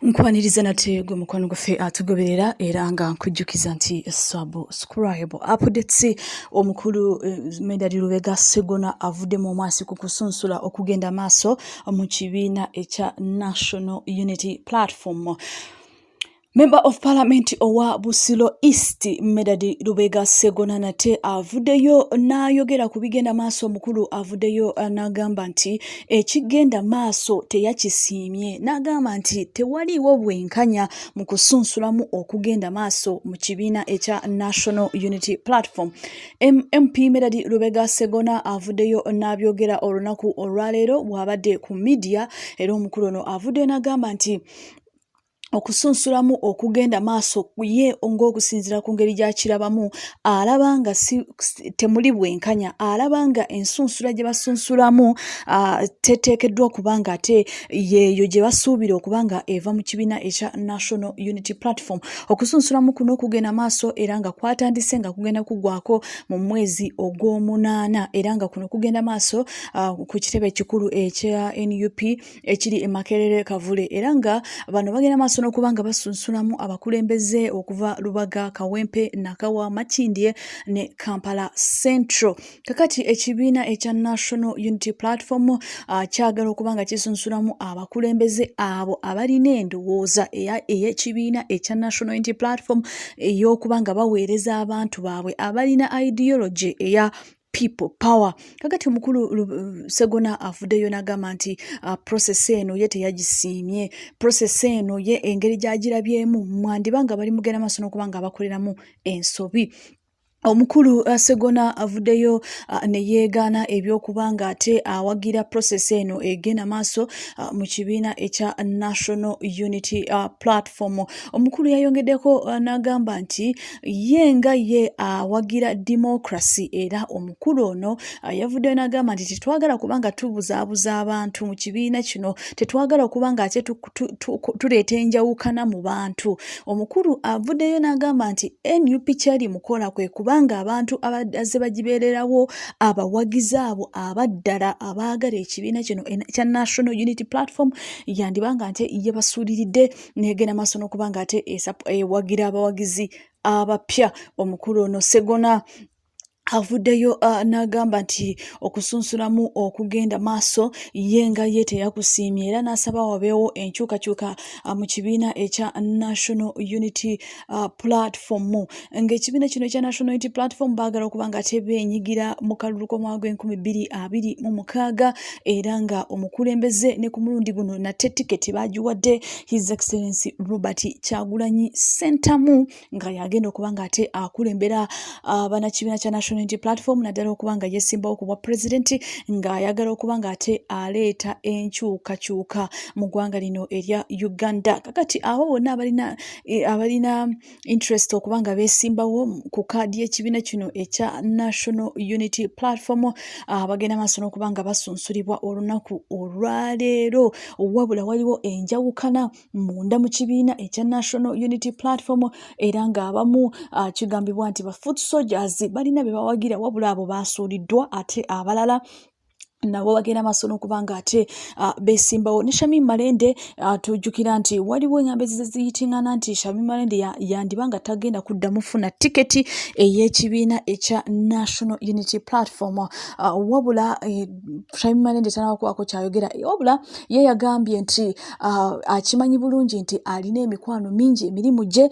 Nkwaniriza nate gwe mukwano gaffe atugoberera era nga nkujjukiza nti subscribe updates omukulu Medard Lubega Sseggona avudde mu maaso ku kusunsula okugenda maaso mu kibiina ekya National Unity Platform. Member of Parliament owa Busiro East Medard Lubega Sseggona nate avuddeyo n'ayogera ku bigenda maaso. Omukulu avuddeyo n'agamba nti ekigenda maaso teyakisiimye, n'agamba nti tewaliwo bwenkanya mu kusunsulamu okugenda maaso mu kibiina ekya National Unity Platform. MP Medard Lubega Sseggona avuddeyo n'abyogera olunaku olwaleero bw'abadde ku media, era omukulu ono avuddeyo n'agamba nti okusunsulamu okugenda maaso ye ng'okusinziira ku ngeri gy'akirabamu, alaba nga temuli bwenkanya, alaba nga ensunsula gye basunsulamu teteekeddwa kubanga ate yeeyo gye basuubira okuba nga eva mu kibiina ekya National Unity Platform. Okusunsulamu kuno okugenda maaso era nga kwatandise nga kugenda kuggwako mu mwezi ogw'Omunaana, era nga kuno kugenda maaso ku kitebe ekikulu ekya NUP ekiri e Makerere Kavule, era nga bano bagenda maaso n'okuba nga basunsulamu abakulembeze okuva Lubaga, Kawempe, Nakawa, Makindye ne Kampala Central. Kakati ekibiina ekya National Unity Platform kyagala okuba nga kisunsulamu abakulembeze abo abalina endowooza ey'ekibiina ekya National Unity Platform ey'okuba nga baweereza abantu baabwe abalina ideology eya people power. Kakati omukulu Sseggona avuddeyo n'agamba nti process eno ye teyagisiimye, process eno ye engeri gy'agirabyemu mwandibanga bali mugenda maaso n'okuba nga bakoleramu ensobi. Omukulu Sseggona avuddeyo ne yeegaana eby'okubanga ate awagira process eno egenda maaso mu kibiina ekya National Unity Platform. Omukulu yayongeddeko n'agamba nti ye awagira democracy, era omukulu ono yavuddeyo n'agamba nti tetwagala kubanga tubuzaabuza abantu mu kibiina kino, tetwagala kubanga ate tuleeta enjawukana mu bantu. Omukulu avuddeyo n'agamba nti NUP kyali mukola kwe kubanga abantu abazze bagibeererawo abawagizi abo abaddala abaagala ekibiina kino ekya National Unity Platform yandibanga nte ye basuuliridde n'egenda maaso n'okubanga ate ewagira abawagizi abapya. Omukulu ono Sseggona avuddeyo n'agamba nti okusunsulamu okugenda maaso ye teyakusiimye, era n'asaba wabeewo enkyukakyuka mu kibiina ekya National Unity Platform. Ng'ekibiina kino ekya National Unity Platform baagala okuba nga tebeenyigira mu kalulu k'omwaka gw'e2026, era nga omukulembeze ne ku mulundi guno nate tiketi baagiwadde His Excellency Robert Kyagulanyi Ssentamu nga yagenda okuba nga ate akulembera bannakibiina kya National Unity Platform, naddala okuba nga yeesimbawo ku bwa pulezidenti, ng'ayagala okuba nga ate aleeta enkyukakyuka mu ggwanga lino erya Uganda. Kakati abo bonna abalina interest okuba nga beesimbawo ku kaadi y'ekibiina kino ekya National Unity Platform bagenda maaso n'okuba nga basunsulibwa olunaku olwaleero, wabula waliwo enjawukana munda mu kibiina ekya National Unity Platform, era ng'abamu kigambibwa nti ba foot soldiers balina be bawagira, wabula abo baasuuliddwa, ate abalala nabo bagenda maaso n'okuba nga ate beesimbawo. Ne Shamim Malende tujjukira nti waliwo engambo eziyitingana nti Shamim Malende yandibanga tagenda kuddamu funa tiketi ey'ekibiina ekya National Unity Platform, wabula Shamim Malende tanabakubaako kyayogera, wabula ye yagambye nti akimanyi bulungi nti alina emikwano mingi, emirimu gye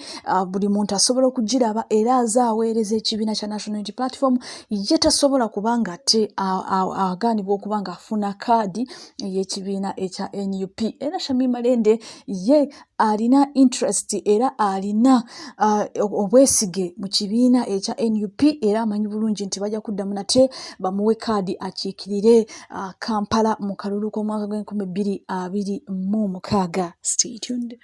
buli muntu asobola okugiraba, era azaaweereza ekibiina kya National Unity Platform, ye tasobola kubanga ate agaanibwa okuba nga afuna kaadi ey'ekibiina ekya NUP. Era Shamim Malende ye alina interest era alina obwesige mu kibiina ekya NUP, era amanyi bulungi nti bajja kuddamu nate bamuwe kaadi akiikirire Kampala mu kalulu k'omwaka gw'e2026. Stay tuned.